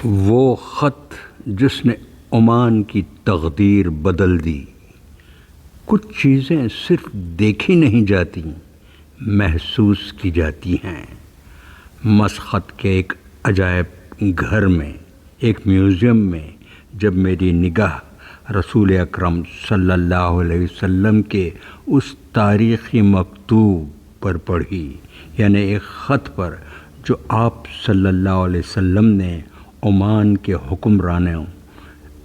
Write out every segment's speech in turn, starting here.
وہ خط جس نے عمان کی تقدیر بدل دی۔ کچھ چیزیں صرف دیکھی نہیں جاتی، محسوس کی جاتی ہیں۔ مسقط کے ایک عجائب گھر میں، ایک میوزیم میں جب میری نگاہ رسول اکرم صلی اللہ علیہ وسلم کے اس تاریخی مکتوب پر پڑھی، یعنی ایک خط پر جو آپ صلی اللہ علیہ وسلم نے عمان کے حکمرانوں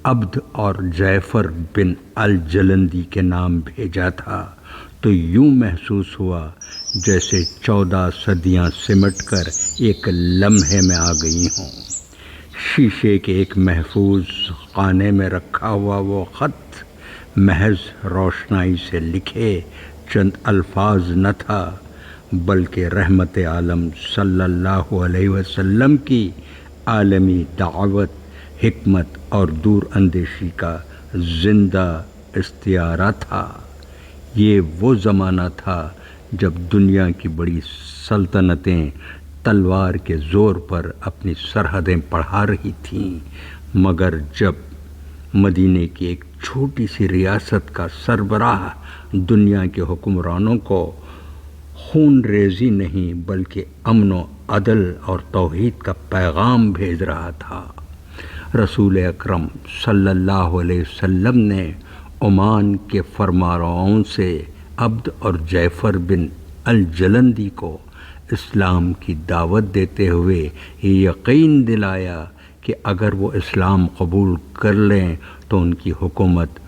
عبد اور جعفر بن الجلندی کے نام بھیجا تھا، تو یوں محسوس ہوا جیسے 14 صدیاں سمٹ کر ایک لمحے میں آ گئی ہوں۔ شیشے کے ایک محفوظ خانے میں رکھا ہوا وہ خط محض روشنائی سے لکھے چند الفاظ نہ تھا، بلکہ رحمت عالم صلی اللہ علیہ وسلم کی عالمی دعوت، حکمت اور دور اندیشی کا زندہ استعارہ تھا۔ یہ وہ زمانہ تھا جب دنیا کی بڑی سلطنتیں تلوار کے زور پر اپنی سرحدیں بڑھا رہی تھیں، مگر جب مدینے کی ایک چھوٹی سی ریاست کا سربراہ دنیا کے حکمرانوں کو خون ریزی نہیں بلکہ امن و عدل اور توحید کا پیغام بھیج رہا تھا، رسول اکرم صلی اللہ علیہ وسلم نے عمان کے فرمانرواؤں سے عبد اور جعفر بن الجلندی کو اسلام کی دعوت دیتے ہوئے یہ یقین دلایا کہ اگر وہ اسلام قبول کر لیں تو ان کی حکومت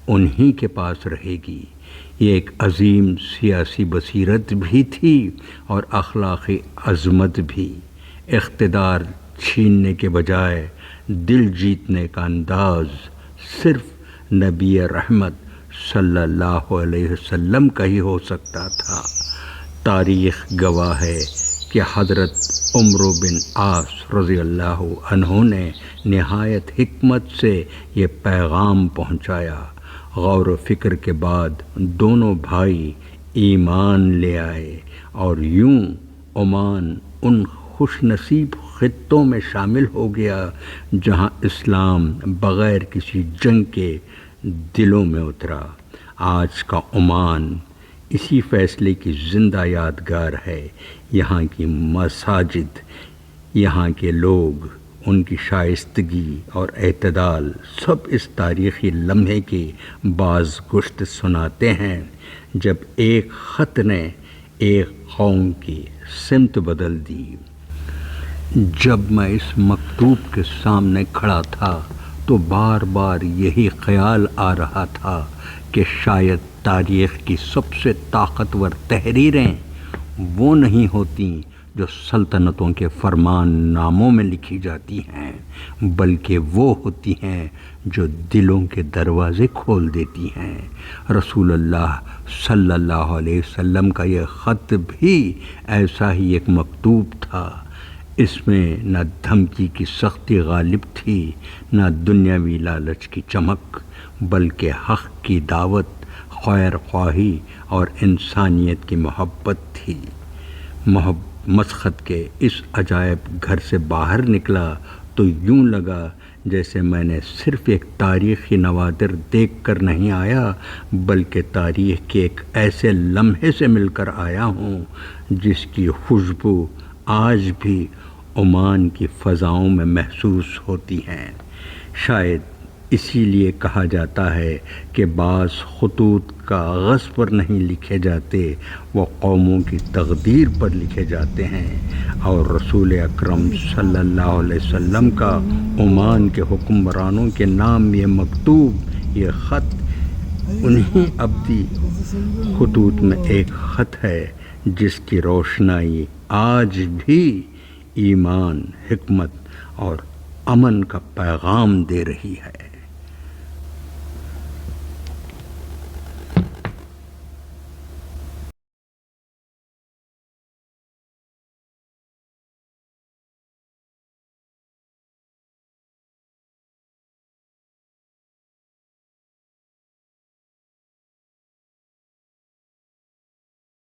انہی کے پاس رہے گی۔ یہ ایک عظیم سیاسی بصیرت بھی تھی اور اخلاقی عظمت بھی۔ اقتدار چھیننے کے بجائے دل جیتنے کا انداز صرف نبی رحمت صلی اللہ علیہ وسلم کا ہی ہو سکتا تھا۔ تاریخ گواہ ہے کہ حضرت عمرو بن عاص رضی اللہ عنہ نے نہایت حکمت سے یہ پیغام پہنچایا۔ غور و فکر کے بعد دونوں بھائی ایمان لے آئے اور یوں عمان ان خوش نصیب خطوں میں شامل ہو گیا جہاں اسلام بغیر کسی جنگ کے دلوں میں اترا۔ آج کا عمان اسی فیصلے کی زندہ یادگار ہے۔ یہاں کی مساجد، یہاں کے لوگ، ان کی شائستگی اور اعتدال سب اس تاریخی لمحے کی بازگشت سناتے ہیں جب ایک خط نے ایک قوم کی سمت بدل دی۔ جب میں اس مکتوب کے سامنے کھڑا تھا تو بار بار یہی خیال آ رہا تھا کہ شاید تاریخ کی سب سے طاقتور تحریریں وہ نہیں ہوتیں جو سلطنتوں کے فرمان ناموں میں لکھی جاتی ہیں، بلکہ وہ ہوتی ہیں جو دلوں کے دروازے کھول دیتی ہیں۔ رسول اللہ صلی اللہ علیہ وسلم کا یہ خط بھی ایسا ہی ایک مکتوب تھا۔ اس میں نہ دھمکی کی سختی غالب تھی، نہ دنیاوی لالچ کی چمک، بلکہ حق کی دعوت، خیر خواہی اور انسانیت کی محبت تھی۔ مسقط کے اس عجائب گھر سے باہر نکلا تو یوں لگا جیسے میں نے صرف ایک تاریخی نوادر دیکھ کر نہیں آیا، بلکہ تاریخ کے ایک ایسے لمحے سے مل کر آیا ہوں جس کی خوشبو آج بھی عمان کی فضاؤں میں محسوس ہوتی ہیں۔ شاید اسی لیے کہا جاتا ہے کہ بعض خطوط کاغذ پر نہیں لکھے جاتے، وہ قوموں کی تقدیر پر لکھے جاتے ہیں، اور رسول اکرم صلی اللہ علیہ وسلم کا عمان کے حکمرانوں کے نام یہ مکتوب، یہ خط انہی ابدی خطوط میں ایک خط ہے جس کی روشنائی آج بھی ایمان، حکمت اور امن کا پیغام دے رہی ہے۔